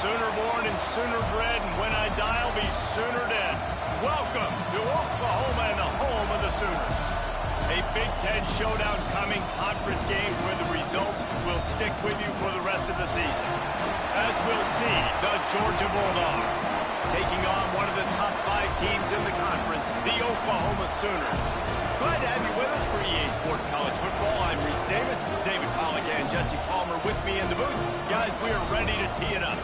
Sooner born and sooner bred, and when I die, I'll be sooner dead. Welcome to Oklahoma and the home of the Sooners. A Big Ten showdown coming, conference games where the results will stick with you for the rest of the season. As we'll see, the Georgia Bulldogs taking on one of the top 5 teams in the conference, the Oklahoma Sooners. Glad to have you with us for EA Sports College Football. I'm Reese Davis, David Pollock, and Jesse Palmer with me in the booth. Guys, we are ready to tee it up.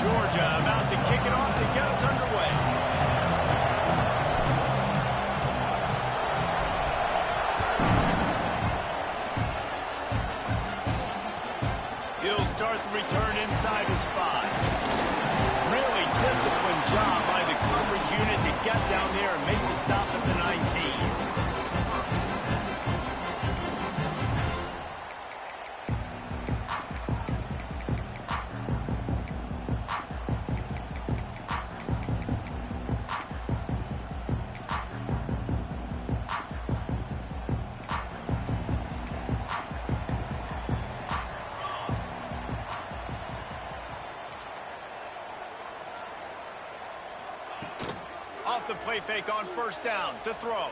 Georgia about to kick it off to get us underway. He'll start the return inside his 5. Really disciplined job by the coverage unit to get down there and make the stop at the 19. Off the play fake on first down to throw.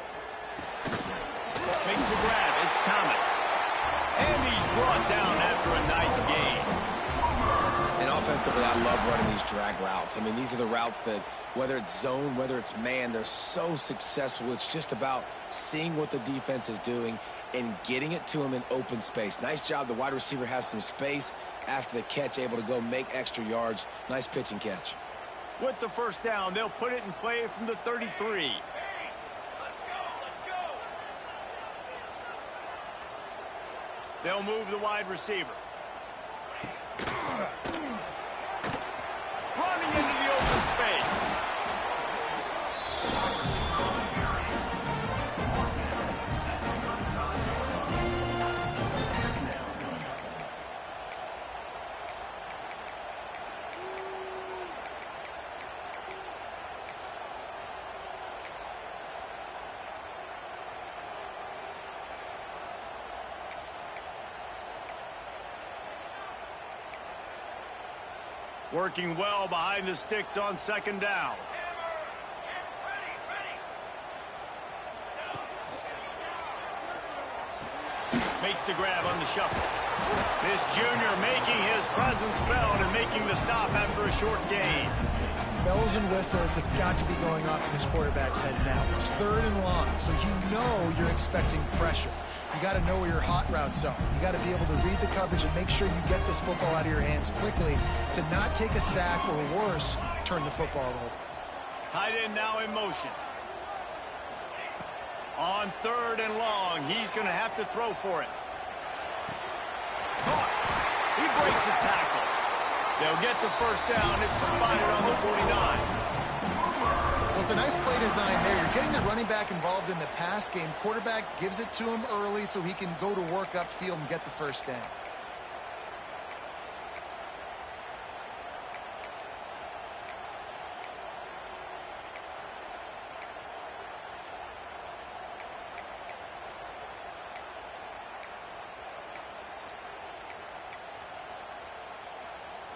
Makes the grab. It's Thomas. And he's brought down after a nice gain. And offensively, I love running these drag routes. I mean, these are the routes that, whether it's zone, whether it's man, they're so successful. It's just about seeing what the defense is doing and getting it to them in open space. Nice job. The wide receiver has some space after the catch, able to go make extra yards. Nice pitch and catch. With the first down, they'll put it in play from the 33. They'll move the wide receiver. Running into the open space. Working well behind the sticks on second down. Makes the grab on the shuffle. This junior making his presence felt and making the stop after a short gain. Bells and whistles have got to be going off in this quarterback's head now. It's 3rd and long, so you know you're expecting pressure. You got to know where your hot routes are. You got to be able to read the coverage and make sure you get this football out of your hands quickly to not take a sack or worse, turn the football over. Tight end now in motion. On 3rd and long, he's going to have to throw for it. Caught. He breaks a tackle. They'll get the first down. It's spotted on the 49. Well, it's a nice play design there. You're getting the running back involved in the pass game. Quarterback gives it to him early so he can go to work upfield and get the first down.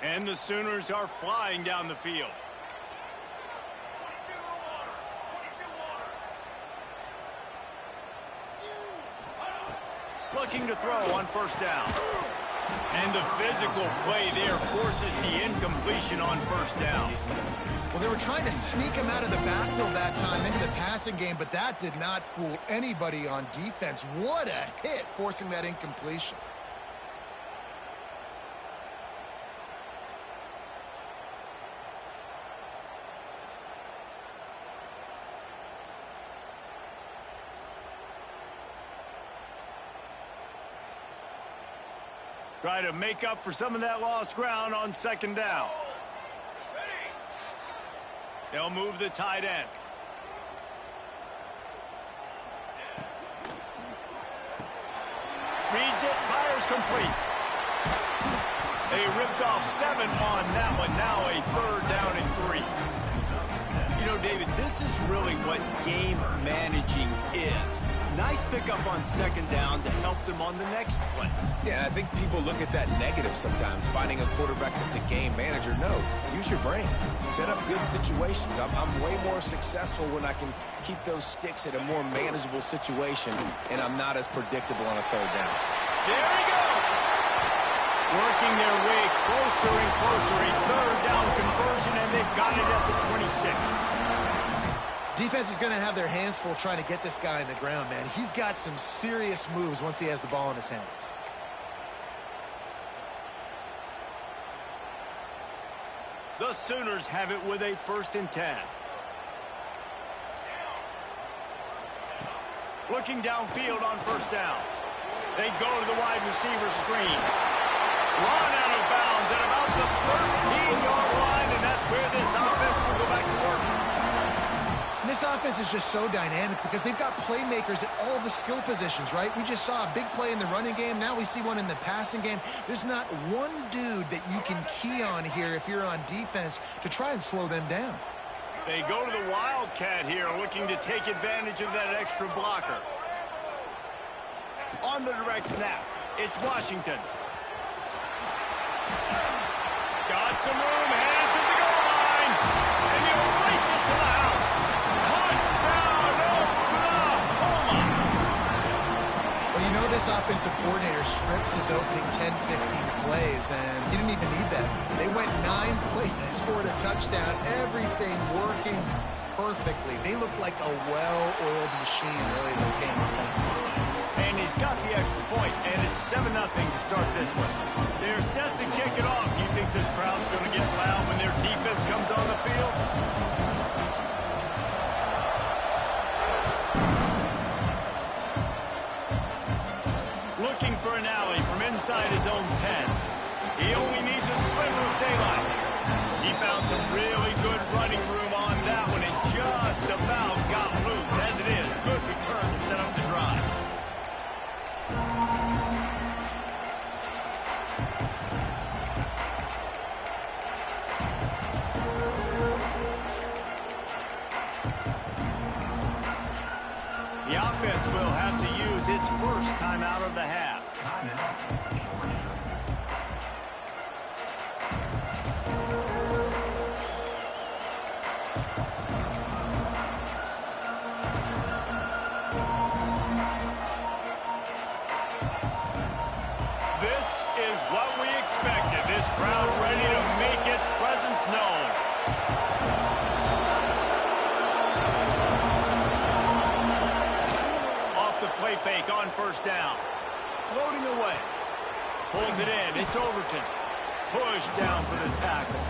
And the Sooners are flying down the field. Looking to throw on first down. And the physical play there forces the incompletion on first down. Well, they were trying to sneak him out of the backfield that time into the passing game, but that did not fool anybody on defense. What a hit, forcing that incompletion. Try to make up for some of that lost ground on second down. They'll move the tight end. Reads it, fires complete. They ripped off 7 on that one. Now a 3rd down and 3. You know, David, this is really what game managing is. Nice pickup on second down to help them on the next play. Yeah, I think people look at that negative sometimes, finding a quarterback that's a game manager. No, use your brain. Set up good situations. I'm way more successful when I can keep those sticks at a more manageable situation, and I'm not as predictable on a 3rd down. There he goes! Working their way closer and closer. A 3rd down conversion, and they've got it at the 26. Defense is going to have their hands full trying to get this guy on the ground, man. He's got some serious moves once he has the ball in his hands. The Sooners have it with a 1st and 10. Looking downfield on first down. They go to the wide receiver screen. Run out of bounds at about the 13-yard line, and that's where this offense will go back to work. And this offense is just so dynamic because they've got playmakers at all the skill positions, right? We just saw a big play in the running game. Now we see one in the passing game. There's not one dude that you can key on here if you're on defense to try and slow them down. They go to the Wildcat here, looking to take advantage of that extra blocker. On the direct snap, it's Washington. Got some room, headed to the goal line, and he'll race it to the house. Touchdown, Oklahoma! Well, you know this offensive coordinator scripts his opening 10, 15 plays, and he didn't even need that. They went 9 plays and scored a touchdown, everything working perfectly. They look like a well-oiled machine early in this game offensively. And he's got the extra point, and it's 7-0 to start this one. They're set to kick it off. You think this crowd's going to get loud when their defense comes on the field? Looking for an alley from inside his own 10. He only needs a sliver of daylight. He found some really good running room on that one and just about got loose. As it is, good return to set up the drive. The offense will have to use its first timeout of the half. Crowd ready to make its presence known. Off the play fake on first down. Floating away. Pulls it in. It's Overton. Push down for the tackle.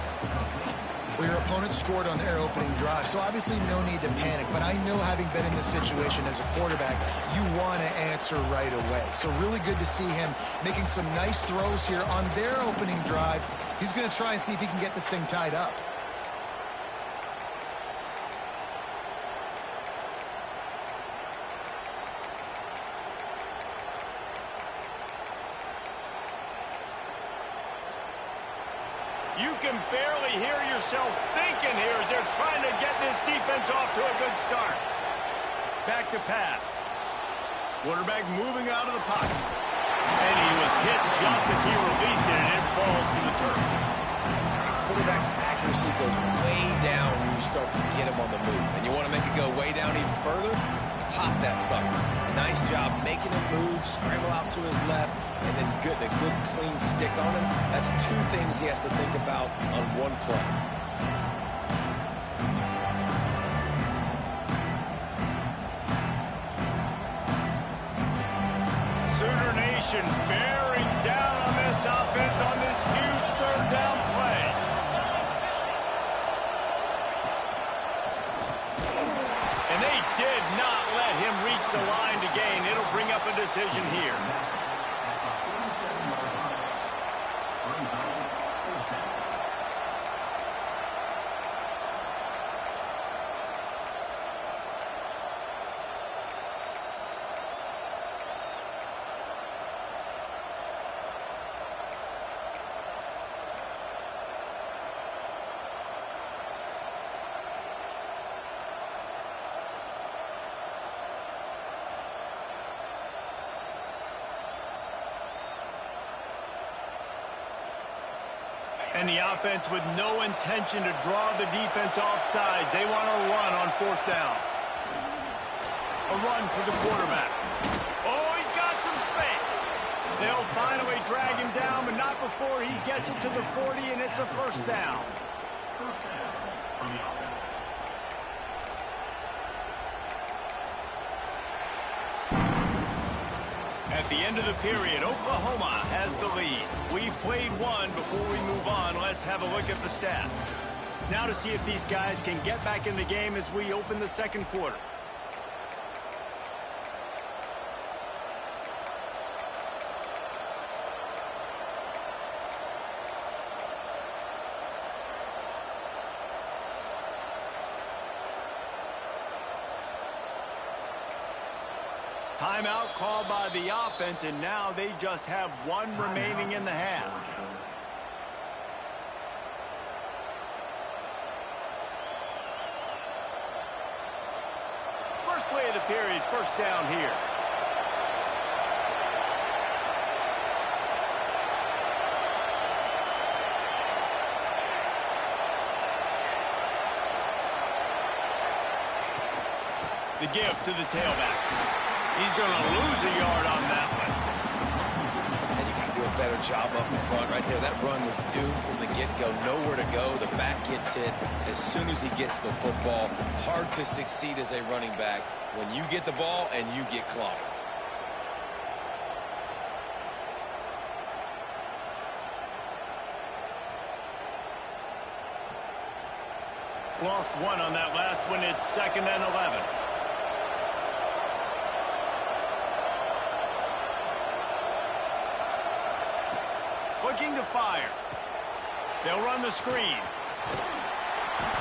Well, your opponent scored on their opening drive, so obviously no need to panic. But I know, having been in this situation as a quarterback, you want to answer right away. So really good to see him making some nice throws here on their opening drive. He's going to try and see if he can get this thing tied up. You can barely hear yourself thinking here as they're trying to get this defense off to a good start. Back to pass. Quarterback moving out of the pocket. And he was hit just as he released it, and it falls to the turf. Quarterback's accuracy goes way down when you start to get him on the move. And you want to make it go way down even further? Pop that sucker. Nice job making him move, scramble out to his left, and then a good clean stick on him. That's two things he has to think about on one play. Sooner Nation bearing down on this offense on this huge third down play. And they did not let him reach the line to gain. It'll bring up a decision here. And the offense with no intention to draw the defense off sides. They want to run on fourth down. A run for the quarterback. Oh, he's got some space. They'll finally drag him down, but not before he gets it to the 40, and it's a first down. At the end of the period, Oklahoma has the lead. We've played one. Before we move on, let's have a look at the stats. Now to see if these guys can get back in the game as we open the second quarter. Timeout called by the offense, and now they just have one remaining in the half. First play of the period, first down here. The give to the tailback. He's going to lose a yard on that one. And you got to do a better job up front right there. That run was doomed from the get-go. Nowhere to go. The back gets hit as soon as he gets the football. Hard to succeed as a running back when you get the ball and you get clobbered. Lost one on that last one. It's 2nd and 11. Looking to fire. They'll run the screen.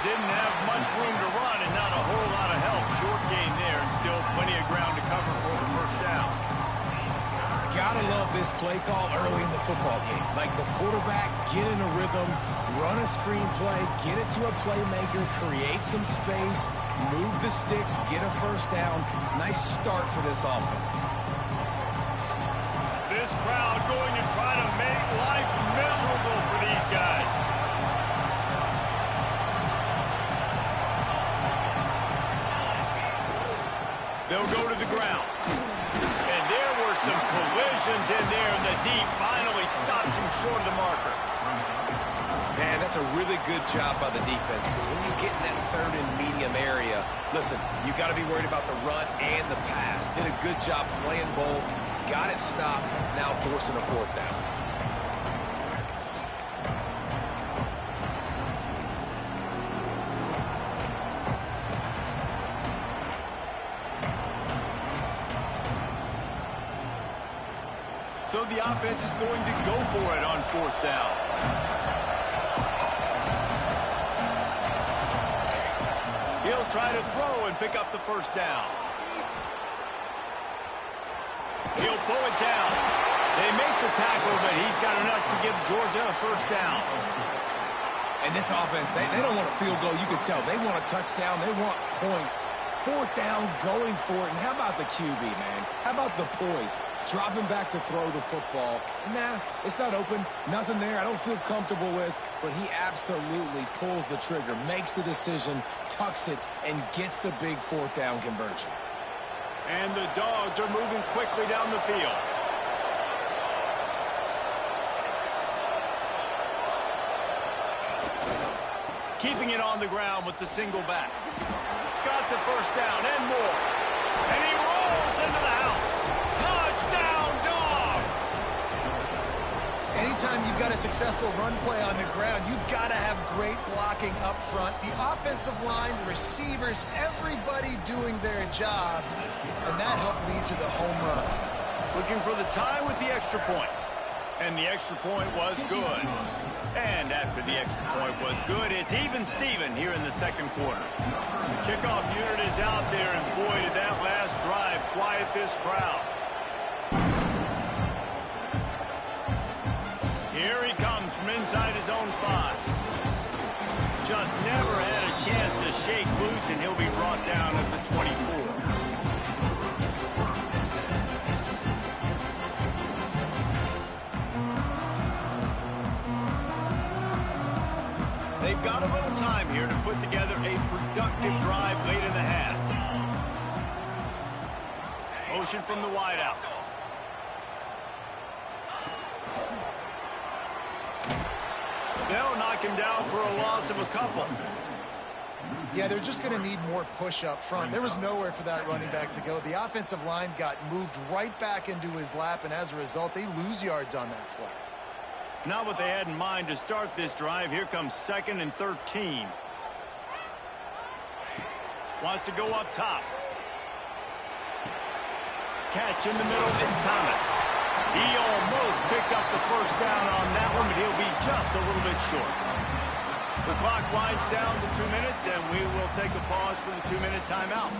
Didn't have much room to run and not a whole lot of help. Short gain there and still plenty of ground to cover for the first down. Gotta love this play call early in the football game. Like the quarterback, get in a rhythm, run a screen play, get it to a playmaker, create some space, move the sticks, get a first down. Nice start for this offense. This crowd going to try to make life miserable for these guys. They'll go to the ground. And there were some collisions in there, and the D finally stops him short of the marker. Man, that's a really good job by the defense, because when you get in that third and medium area, listen, you got to be worried about the run and the pass. Did a good job playing both, got it stopped, now forcing a fourth down. So the offense is going to go for it on fourth down. He'll try to throw and pick up the first down. He'll pull it down. They make the tackle, but he's got enough to give Georgia a first down. And this offense, they don't want a field goal. You can tell. They want a touchdown. They want points. Fourth down, going for it. And how about the QB, man? How about the poise? Dropping back to throw the football. Nah, it's not open. Nothing there I don't feel comfortable with. But he absolutely pulls the trigger, makes the decision, tucks it, and gets the big fourth down conversion. And the Dogs are moving quickly down the field. Keeping it on the ground with the single back. Got the first down and more. And he rolls into the house. Touchdown, Dogs! Anytime you've got a successful run play on the ground, you've got to have great blocking up front. The offensive line, the receivers, everybody doing their job. And that helped lead to the home run. Looking for the tie with the extra point. And the extra point was good. And after the extra point was good, it's even Steven here in the second quarter. The kickoff unit is out there, and boy, did that last drive quiet this crowd. Here he comes from inside his own 5. Just never had a chance to shake loose, and he'll be brought down at the 24. They've got a little time here to put together a productive drive late in the half. Motion from the wideout. They'll knock him down for a loss of a couple. Yeah, they're just going to need more push up front. There was nowhere for that running back to go. The offensive line got moved right back into his lap, and as a result, they lose yards on that play. Not what they had in mind to start this drive. Here comes 2nd and 13. Wants to go up top. Catch in the middle. It's Thomas. He almost picked up the first down on that one, but he'll be just a little bit short. The clock winds down to 2 minutes, and we will take a pause for the 2-minute timeout.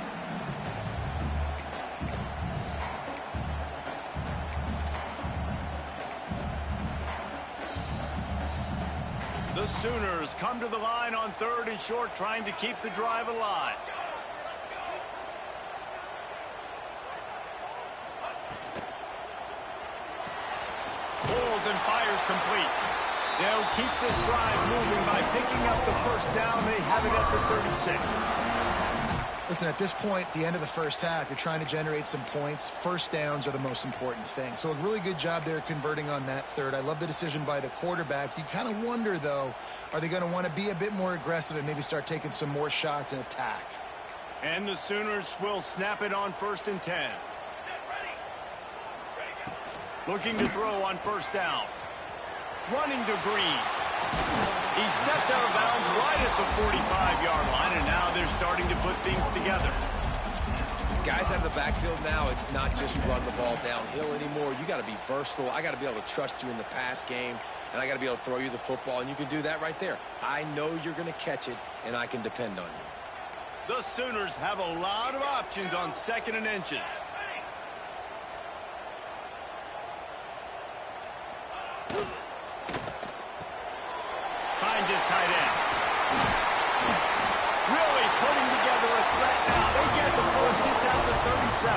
The Sooners come to the line on 3rd and short, trying to keep the drive alive. Pulls and fires complete. They'll keep this drive moving by picking up the first down. They have it at the 36. Listen, at this point, the end of the first half, you're trying to generate some points. First downs are the most important thing. So a really good job there converting on that third. I love the decision by the quarterback. You kind of wonder, though, are they going to want to be a bit more aggressive and maybe start taking some more shots and attack? And the Sooners will snap it on 1st and 10. Looking to throw on first down. Running to Green. He steps out of bounds right at the 45-yard line, and now they're starting to put things together. Guys out of the backfield now, it's not just run the ball downhill anymore. You got to be versatile. I got to be able to trust you in the pass game, and I got to be able to throw you the football, and you can do that right there. I know you're going to catch it, and I can depend on you. The Sooners have a lot of options on 2nd and inches. Finds his tight end. Really putting together a threat now. They get the first. It's at the 37.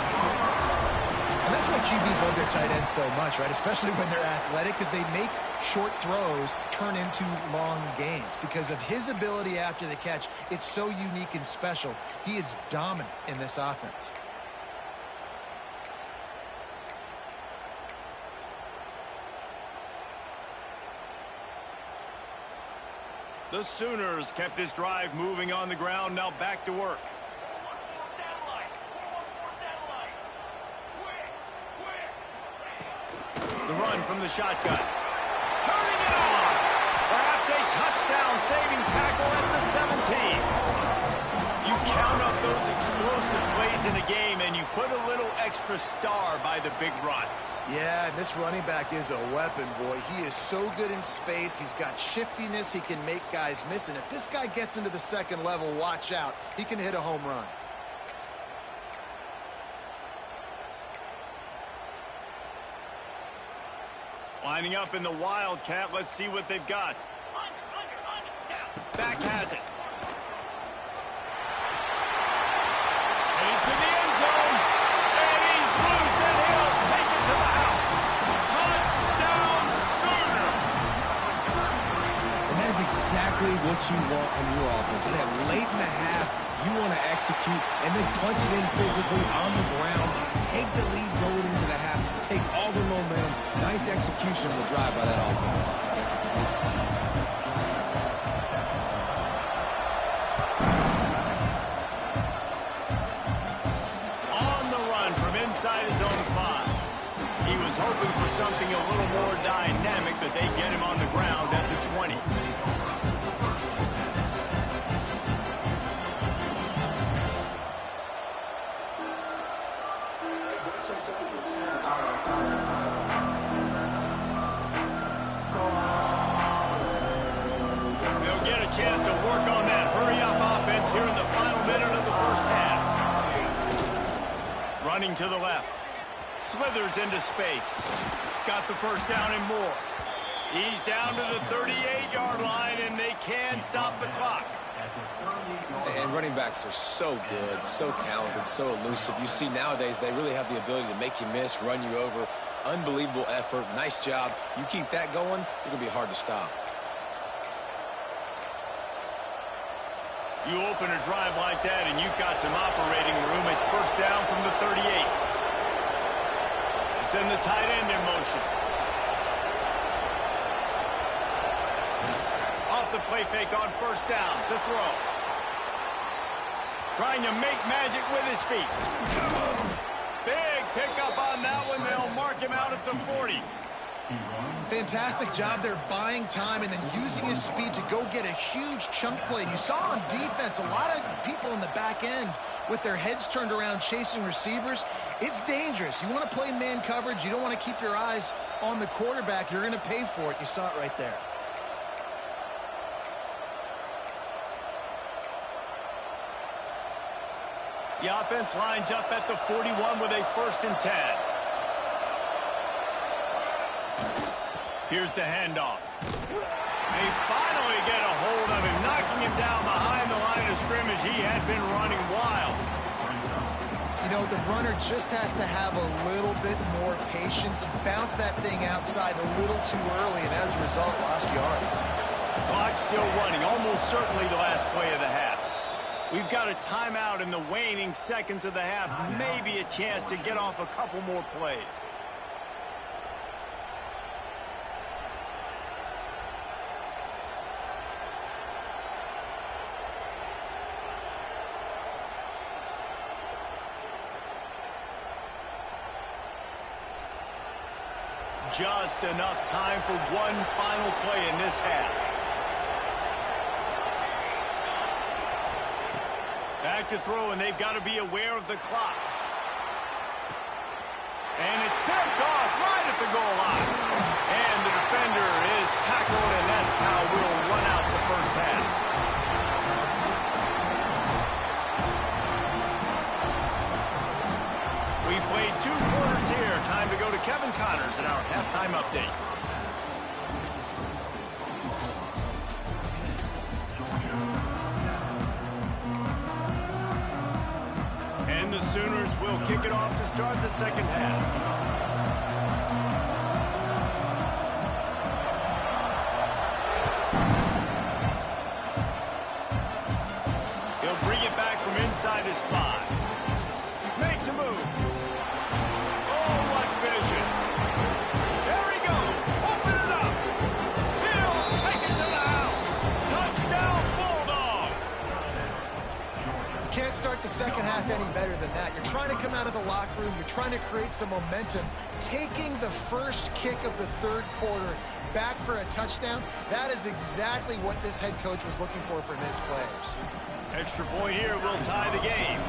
And that's why QBs love their tight ends so much, right? Especially when they're athletic, because they make short throws turn into long gains. Because of his ability after the catch, it's so unique and special. He is dominant in this offense. The Sooners kept this drive moving on the ground, now back to work. The run from the shotgun. Turning it on! Perhaps a touchdown-saving tackle at the 17. You count up those explosive plays in a game, and you put a little extra star by the big runs. Yeah, and this running back is a weapon, boy. He is so good in space. He's got shiftiness. He can make guys miss. And if this guy gets into the second level, watch out. He can hit a home run. Lining up in the Wildcat. Let's see what they've got. Back has it. Into the end zone. And he's loose, and he'll take it to the house. Touchdown, Sooners! And that is exactly what you want from your offense. That late in the half, you want to execute and then punch it in physically on the ground. Take the lead going into the half. Take all the momentum. Nice execution on the drive by that offense. On the run from inside his own 5. He was hoping for something a little more dynamic, but they get him on the ground at the 20. Chance to work on that hurry-up offense here in the final minute of the first half. Running to the left. Slithers into space. Got the first down and more. He's down to the 38-yard line, and they can stop the clock. And running backs are so good, so talented, so elusive. You see nowadays they really have the ability to make you miss, run you over. Unbelievable effort. Nice job. You keep that going, it's going to be hard to stop. You open a drive like that, and you've got some operating room. It's first down from the 38. They send the tight end in motion. Off the play fake on first down to throw. Trying to make magic with his feet. Big pickup on that one. They'll mark him out at the 40. Fantastic job there buying time and then using his speed to go get a huge chunk play. You saw on defense a lot of people in the back end with their heads turned around chasing receivers. It's dangerous. You want to play man coverage. You don't want to keep your eyes on the quarterback. You're going to pay for it. You saw it right there. The offense lines up at the 41 with a first and 10. Here's the handoff. They finally get a hold of him, knocking him down behind the line of scrimmage. He had been running wild. You know, the runner just has to have a little bit more patience. Bounce that thing outside a little too early, and as a result, lost yards. Clock still running, almost certainly the last play of the half. We've got a timeout in the waning seconds of the half. Maybe a chance to get off a couple more plays. Just enough time for one final play in this half. Back to throw, and they've got to be aware of the clock. And it's picked off right at the goal line. And the defender is tackled, and that's how we'll run out the first half. We played 2 quarters here. Time to go to Kevin Connors in our halftime update. And the Sooners will kick it off to start the second half. He'll bring it back from inside his 5. Makes a move. Oh, what vision. There he goes. Open it up. He'll take it to the house. Touchdown. You're trying to create some momentum. Taking the first kick of the third quarter back for a touchdown, that is exactly what this head coach was looking for from his players. Extra point here will tie the game.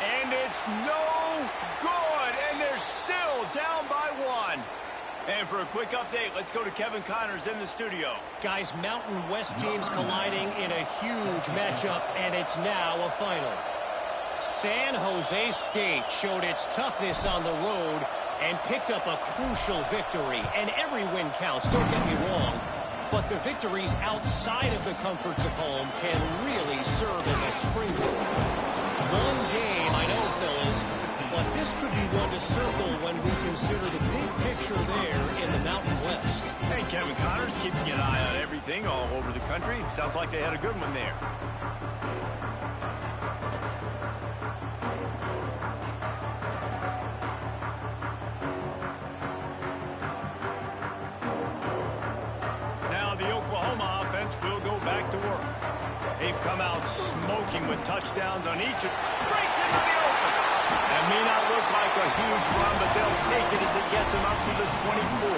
And it's no good, and they're still down by 1. And for a quick update, let's go to Kevin Connors in the studio. Guys, Mountain West teams colliding in a huge matchup, and it's now a final. San Jose State showed its toughness on the road and picked up a crucial victory. And every win counts, don't get me wrong. But the victories outside of the comforts of home can really serve as a springboard. One game, I know, fellas, but this could be one to circle when we consider the big picture there in the Mountain West. Hey, Kevin Connors, keeping an eye on everything all over the country. Sounds like they had a good one there. Now the Oklahoma offense will go back to work. They've come out smoking with touchdowns on each. Breaks into the open. That may not look like a huge run, but they'll take it as it gets them up to the 24.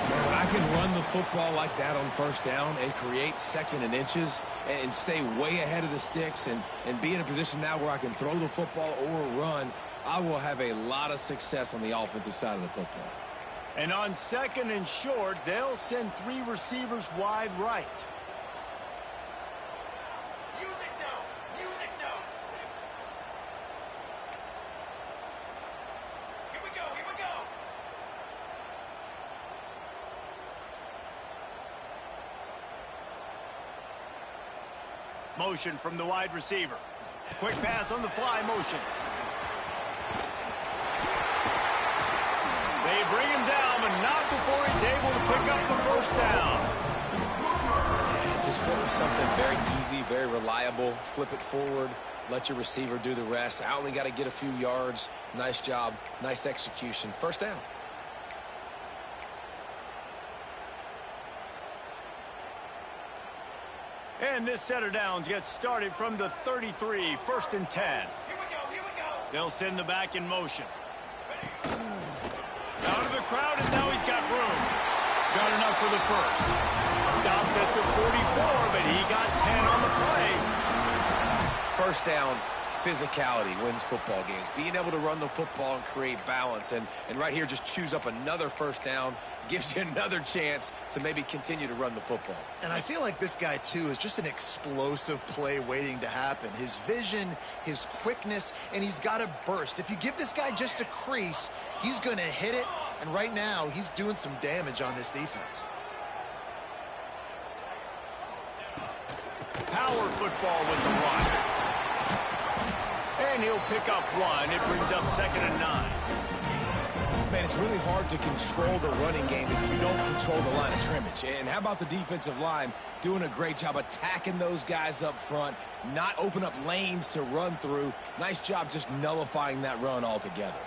Man, when I can run the football like that on first down and create second and inches and stay way ahead of the sticks and be in a position now where I can throw the football or run, I will have a lot of success on the offensive side of the football. And on second and short, they'll send 3 receivers wide right. Motion from the wide receiver. Quick pass on the fly motion. They bring him down, but not before he's able to pick up the first down. And just went with something very easy, very reliable. Flip it forward, let your receiver do the rest. I only got to get a few yards. Nice job, nice execution. First down. And this set of downs gets started from the 33, 1st and 10. Here we go. They'll send the back in motion. Out of the crowd, and now he's got room. Got enough for the first. Stopped at the 44, but he got 10 on the play. First down, physicality wins football games. Being able to run the football and create balance. And right here, just choose up another first down, gives you another chance to maybe continue to run the football. And I feel like this guy, too, is just an explosive play waiting to happen. His vision, his quickness, and he's got a burst. If you give this guy just a crease, he's going to hit it. And right now, he's doing some damage on this defense. Power football with the run. And he'll pick up 1. It brings up 2nd and 9. Man, it's really hard to control the running game if you don't control the line of scrimmage. And how about the defensive line doing a great job attacking those guys up front, not open up lanes to run through. Nice job just nullifying that run altogether.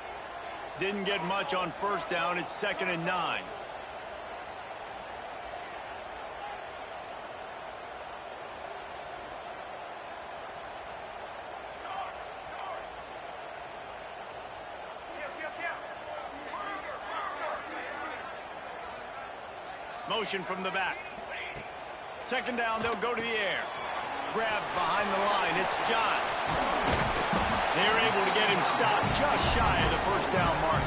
Didn't get much on first down. It's 2nd and 9. Motion from the back. 2nd down, they'll go to the air. Grab behind the line. It's Johns. They're able to get him stopped just shy of the first down mark.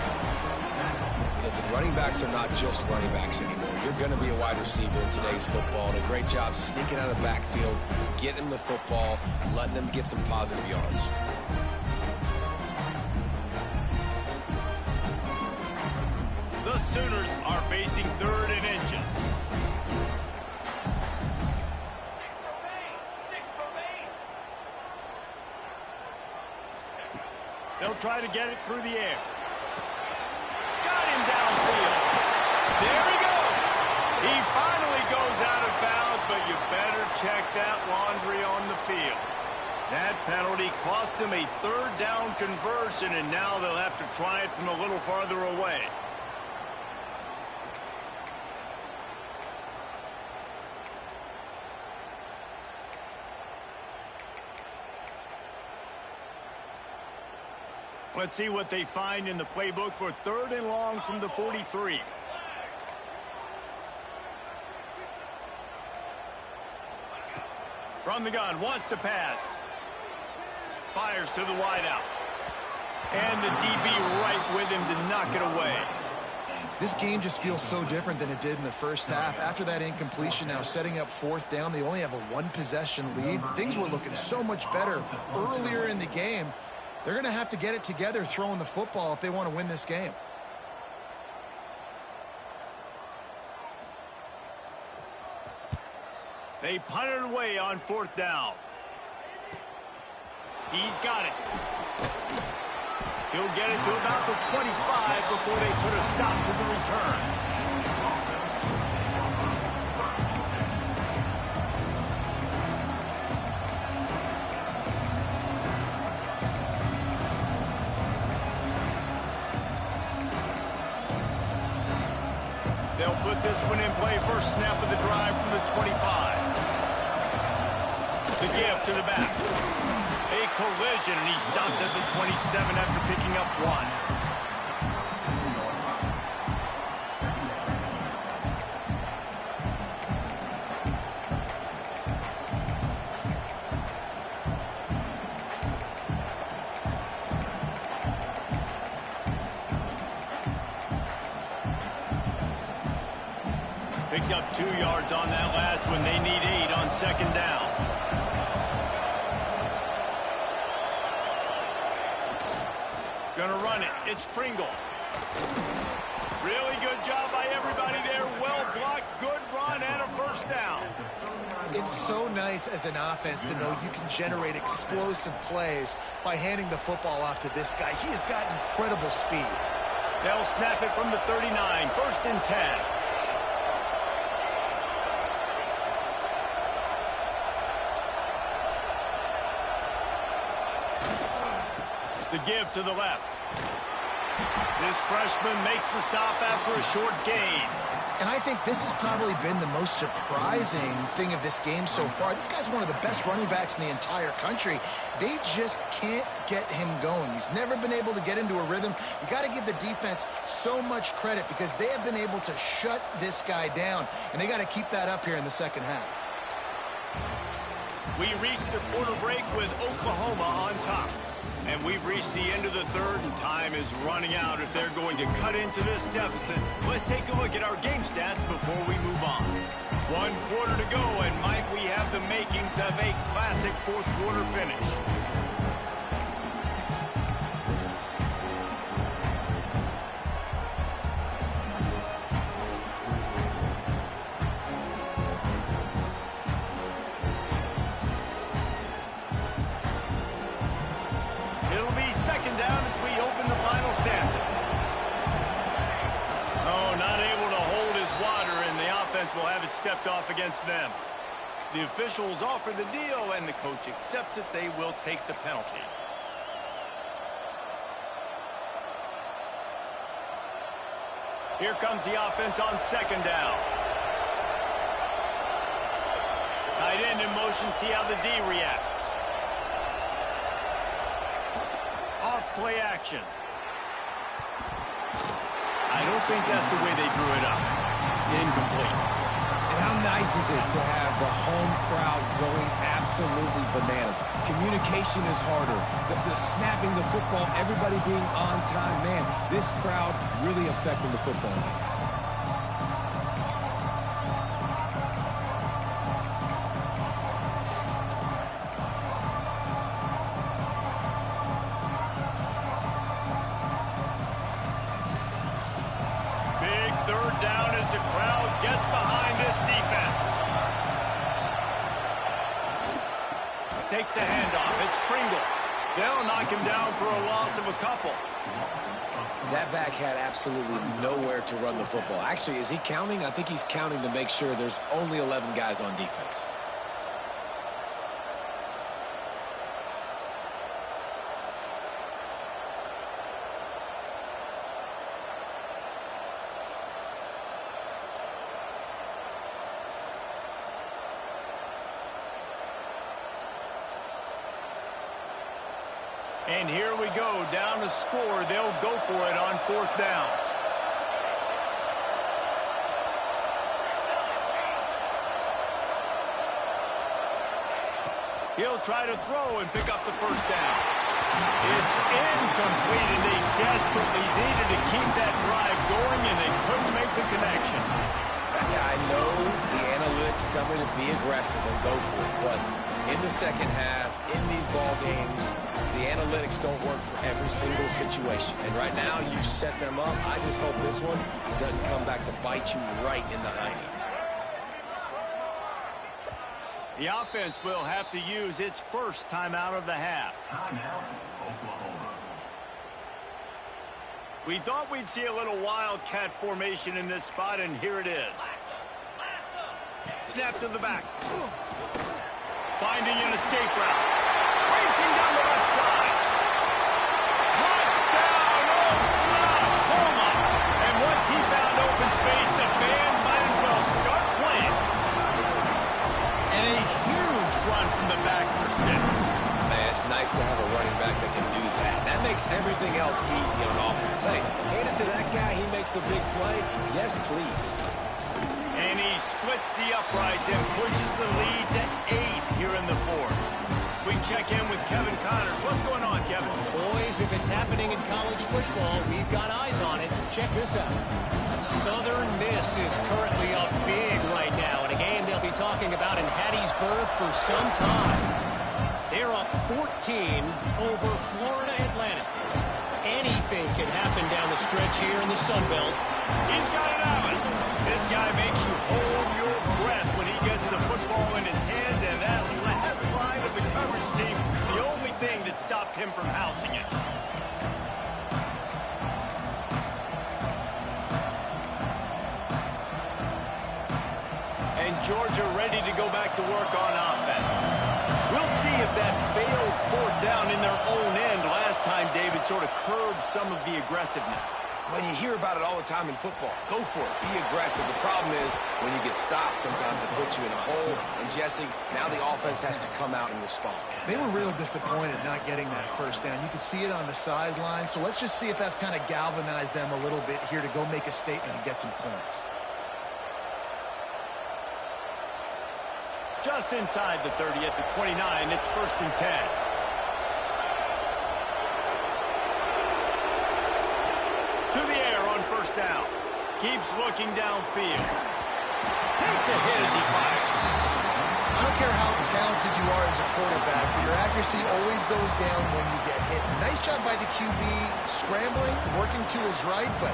Listen, running backs are not just running backs anymore. You're going to be a wide receiver in today's football. And a great job sneaking out of the backfield, getting the football, letting them get some positive yards. The Sooners are facing 3rd and inches. They'll try to get it through the air. Got him downfield. There he goes. He finally goes out of bounds, but you better check that laundry on the field. That penalty cost them a 3rd down conversion, and now they'll have to try it from a little farther away. Let's see what they find in the playbook for 3rd and long from the 43. From the gun, wants to pass. Fires to the wideout. And the DB right with him to knock it away. This game just feels so different than it did in the first half. After that incompletion, now setting up 4th down, they only have a 1-possession lead. Things were looking so much better earlier in the game. They're going to have to get it together throwing the football if they want to win this game. They punt it away on 4th down. He's got it. He'll get it to about the 25 before they put a stop to the return. They'll put this one in play. First snap of the drive from the 25. The give to the back. A collision, and he stopped at the 27 after picking up 1. Picked up 2 yards on that last one. They need 8 on 2nd down. Gonna run it. It's Pringle. Really good job by everybody there. Well blocked, good run, and a 1st down. It's so nice as an offense to know you can generate explosive plays by handing the football off to this guy. He has got incredible speed. They'll snap it from the 39. 1st and 10. The give to the left. This freshman makes the stop after a short gain. And I think this has probably been the most surprising thing of this game so far. This guy's one of the best running backs in the entire country. They just can't get him going. He's never been able to get into a rhythm. You got to give the defense so much credit because they have been able to shut this guy down, and they got to keep that up here in the 2nd half. We reached the quarter break with Oklahoma on top. And we've reached the end of the 3rd, and time is running out if they're going to cut into this deficit. Let's take a look at our game stats before we move on. 1 quarter to go, and might we have the makings of a classic 4th quarter finish. Will have it stepped off against them. The officials offer the deal, and the coach accepts it. They will take the penalty. Here comes the offense on 2nd down. Tight end in motion, see how the D reacts. Off play action. I don't think that's the way they drew it up. Incomplete. And how nice is it to have the home crowd going absolutely bananas? Communication is harder. The snapping the football, everybody being on time. Man, this crowd really affecting the football game. Big 3rd down as the crowd gets behind this defense. Takes the handoff. It's Pringle. They'll knock him down for a loss of a couple. That back had absolutely nowhere to run the football. Actually, is he counting? I think he's counting to make sure there's only 11 guys on defense. And here we go, down to score. They'll go for it on 4th down. He'll try to throw and pick up the 1st down. It's incomplete, and they desperately needed to keep that drive going, and they couldn't make the connection. Yeah, I know the analytics tell me to be aggressive and go for it, but in the second half, in these ball games, the analytics don't work for every single situation. And right now, you set them up. I just hope this one doesn't come back to bite you right in the hiney. The offense will have to use its first timeout of the half. We thought we'd see a little wildcat formation in this spot, and here it is. Snap to the back. Finding an escape route. Racing down the left side. Touchdown, Oklahoma! And once he found open space, the band might as well start playing. And a huge run from the back for 6. Man, it's nice to have a running back that can do that. That makes everything else easy on offense. Hey, hand it to that guy, he makes a big play. Yes, please. And he splits the uprights and pushes the lead to 8 here in the 4th. We check in with Kevin Connors. What's going on, Kevin? Boys, if it's happening in college football, we've got eyes on it. Check this out. Southern Miss is currently up big right now in a game they'll be talking about in Hattiesburg for some time. They're up 14 over Florida Atlantic. Anything can happen down the stretch here in the Sun Belt. He's got it out. This guy makes you hold your breath when he gets the football in his hands, and that last line of the coverage team, the only thing that stopped him from housing it. And Georgia ready to go back to work on offense. We'll see if that failed 4th down in their own end last time, David, sort of curbed some of the aggressiveness. When you hear about it all the time in football, go for it. Be aggressive. The problem is when you get stopped, sometimes it puts you in a hole. And, Jesse, now the offense has to come out and respond. They were real disappointed not getting that 1st down. You could see it on the sideline. So let's just see if that's kind of galvanized them a little bit here to go make a statement and get some points. Just inside the 30 at the 29, it's 1st and 10. To the air on 1st down. Keeps looking downfield. Takes a hit as he fires. I don't care how talented you are as a quarterback, but your accuracy always goes down when you get hit. Nice job by the QB scrambling, working to his right, but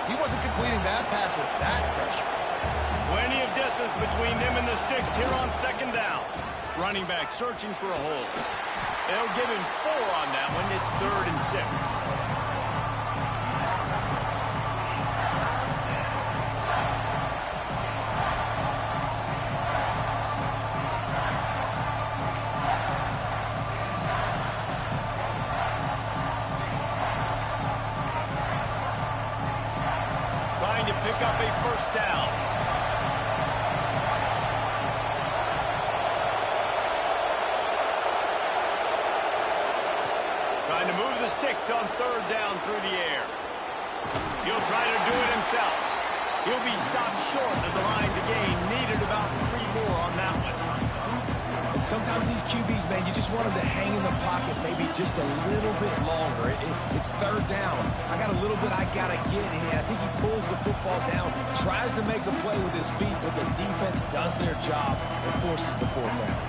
he wasn't completing that pass with that pressure. Plenty of distance between them and the sticks here on 2nd down. Running back searching for a hole. They'll give him 4 on that one. It's 3rd and 6. Trying to pick up a 1st down. Trying to move the sticks on 3rd down through the air. He'll try to do it himself. He'll be stopped short of the line to gain. Needed about 3 more on that one. And sometimes these QBs, man, you just want them to hang in the pocket maybe just a little bit longer. It's 3rd down. I got a little bit I got to get in. I think he pulls the football down, tries to make a play with his feet, but the defense does their job and forces the 4th down.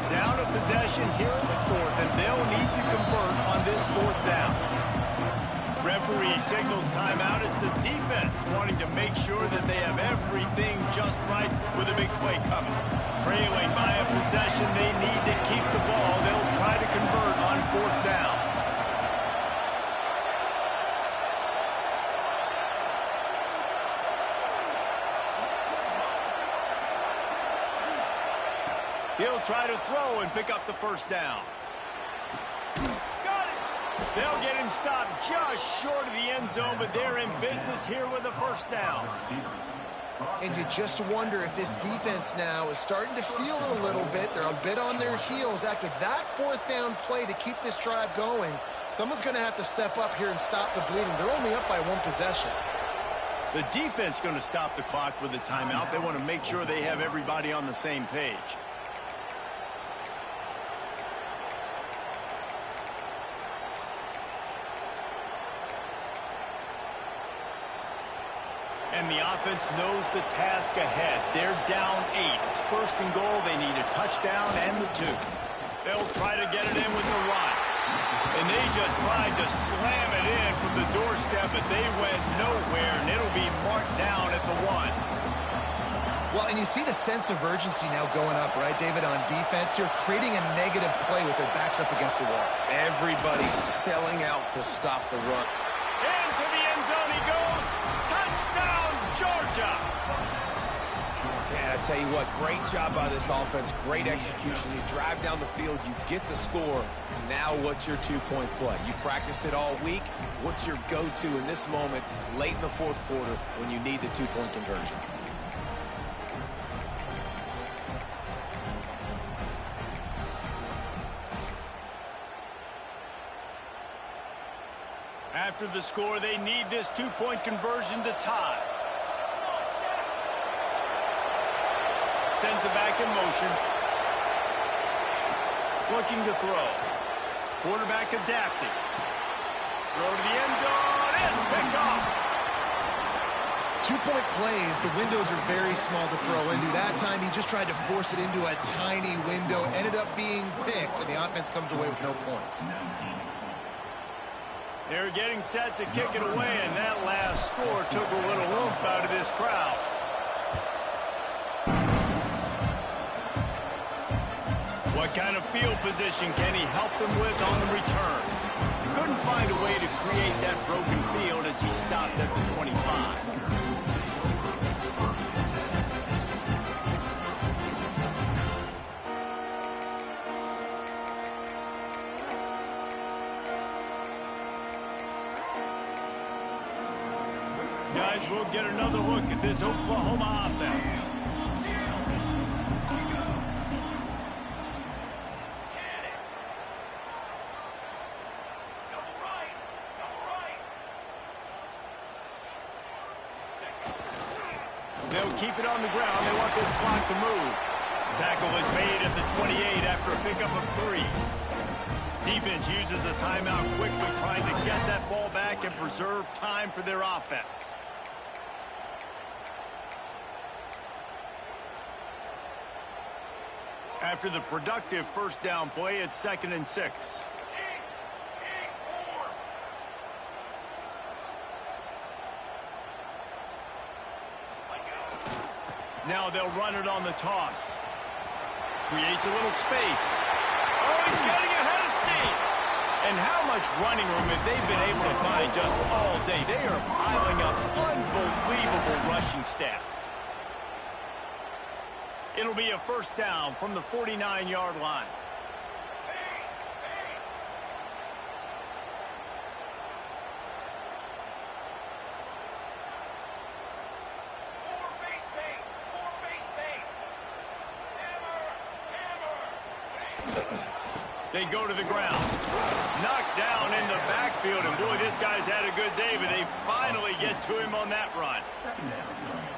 Down a possession here in the 4th, and they'll need to convert on this 4th down. Referee signals timeout as the defense wanting to make sure that they have everything just right with a big play coming. Trailing by a possession, they need to keep the ball. They'll try to convert on 4th down. He'll try to throw and pick up the 1st down. Got it! They'll get him stopped just short of the end zone, but they're in business here with a 1st down. And you just wonder if this defense now is starting to feel it a little bit. They're a bit on their heels after that fourth down play to keep this drive going. Someone's going to have to step up here and stop the bleeding. They're only up by one possession. The defense going to stop the clock with a timeout. They want to make sure they have everybody on the same page. And the offense knows the task ahead. They're down 8. It's first and goal. They need a touchdown and the 2. They'll try to get it in with the run. And they just tried to slam it in from the doorstep, but they went nowhere, and it'll be marked down at the 1. Well, and you see the sense of urgency now going up, right, David, on defense here, creating a negative play with their backs up against the wall. Everybody's selling out to stop the run. Into the end zone he goes. Touchdown, Georgia. Man, I tell you what, great job by this offense, great execution. You drive down the field, you get the score. Now what's your two-point play? You practiced it all week. What's your go-to in this moment, late in the fourth quarter, when you need the two-point conversion? After the score, they need this two-point conversion to tie. Sends it back in motion. Looking to throw. Quarterback adapting. Throw to the end zone. It's picked off. Two-point plays, the windows are very small to throw into. That time, he just tried to force it into a tiny window. Ended up being picked, and the offense comes away with no points. They're getting set to kick it away, and that last score took a little oomph out of this crowd. What kind of field position can he help them with on the return? Couldn't find a way to create that broken field as he stopped at the 25. Guys, we'll get another look at this Oklahoma offense. They'll keep it on the ground. They want this clock to move. Tackle is made at the 28 after a pickup of 3. Defense uses a timeout quickly, trying to get that ball back and preserve time for their offense. After the productive first down play, it's 2nd and 6. Now they'll run it on the toss. Creates a little space. Oh, he's getting ahead of steam. And how much running room have they been able to find just all day? They are piling up unbelievable rushing stats. It'll be a first down from the 49-yard line. They go to the ground. Knocked down in the backfield, and boy, this guy's had a good day, but they finally get to him on that run.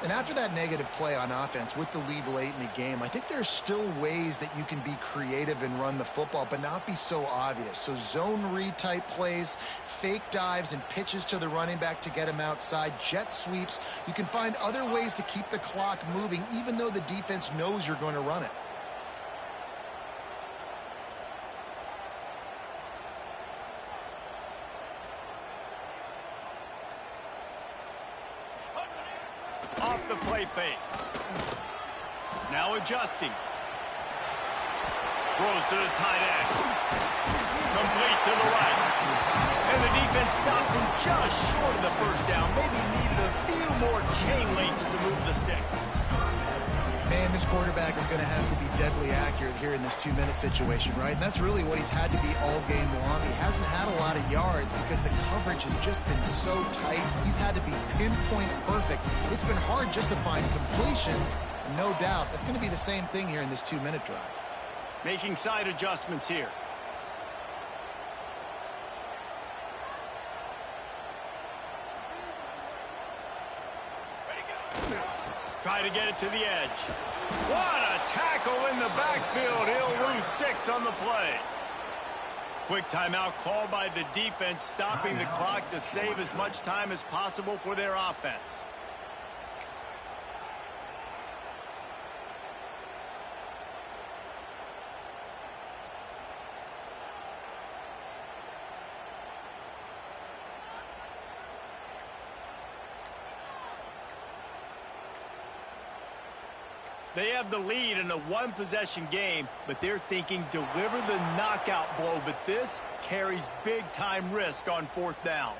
And after that negative play on offense with the lead late in the game, I think there's still ways that you can be creative and run the football, but not be so obvious. So zone read type plays, fake dives and pitches to the running back to get him outside, jet sweeps. You can find other ways to keep the clock moving, even though the defense knows you're going to run it. Off the play fake. Now adjusting. Throws to the tight end. Complete to the right. And the defense stops him just short of the first down. Maybe needed a few more chain links to move the sticks. Man, this quarterback is going to have to be deadly accurate here in this 2-minute situation, right? And that's really what he's had to be all game long. He hasn't had a lot of yards because the coverage has just been so tight. He's had to be pinpoint perfect. It's been hard just to find completions. And no doubt, that's going to be the same thing here in this 2-minute drive. Making side adjustments here. Try to get it to the edge. What a tackle in the backfield. He'll lose 6 on the play. Quick timeout called by the defense, stopping the clock to save as much time as possible for their offense. They have the lead in a one-possession game, but they're thinking deliver the knockout blow, but this carries big-time risk on 4th down.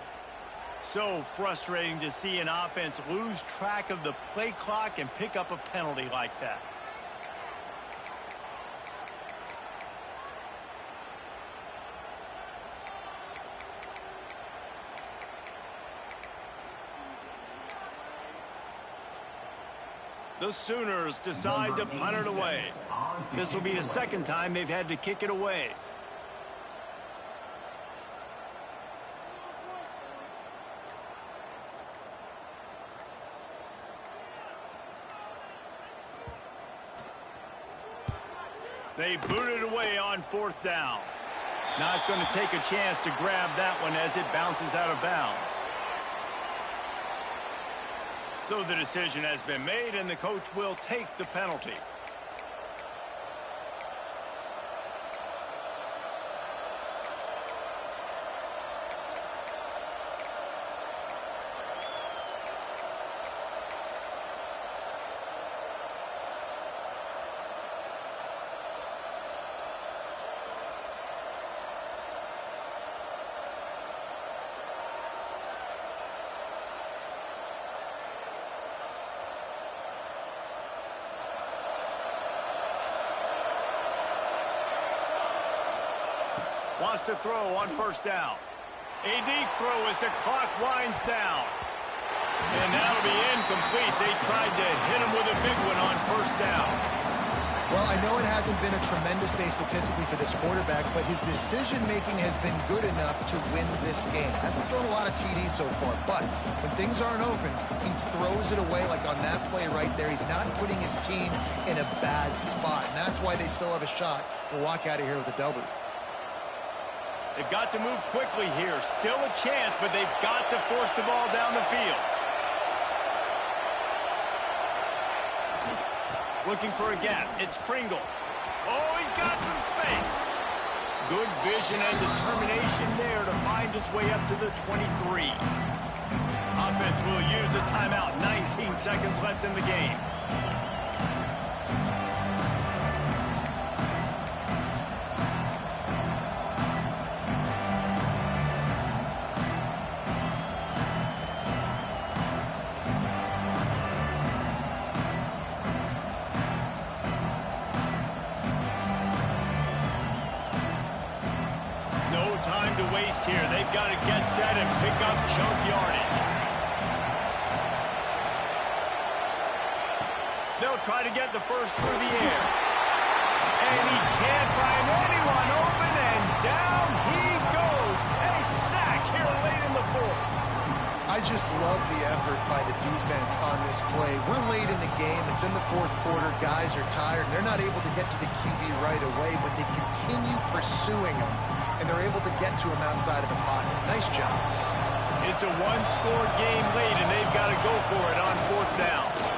So frustrating to see an offense lose track of the play clock and pick up a penalty like that. The Sooners decide to punt it away. This will be the second time they've had to kick it away. They boot it away on 4th down. Not going to take a chance to grab that one as it bounces out of bounds. So the decision has been made, and the coach will take the penalty. Wants to throw on 1st down. A deep throw as the clock winds down. And that'll be incomplete. They tried to hit him with a big one on 1st down. Well, I know it hasn't been a tremendous day statistically for this quarterback, but his decision-making has been good enough to win this game. Hasn't thrown a lot of TDs so far, but when things aren't open, he throws it away like on that play right there. He's not putting his team in a bad spot, and that's why they still have a shot to walk out of here with a W. They've got to move quickly here. Still a chance, but they've got to force the ball down the field. Looking for a gap. It's Pringle. Oh, he's got some space. Good vision and determination there to find his way up to the 23. Offense will use a timeout. 19 seconds left in the game. Here, they've got to get set and pick up chunk yardage. They'll try to get the first through the air. And he can't find anyone open, and down he goes. A sack here late in the 4th. I just love the effort by the defense on this play. We're late in the game. It's in the 4th quarter. Guys are tired, and they're not able to get to the QB right away, but they continue pursuing him, and they're able to get to him outside of the pocket. Nice job. It's a one-score game late, and they've got to go for it on 4th down.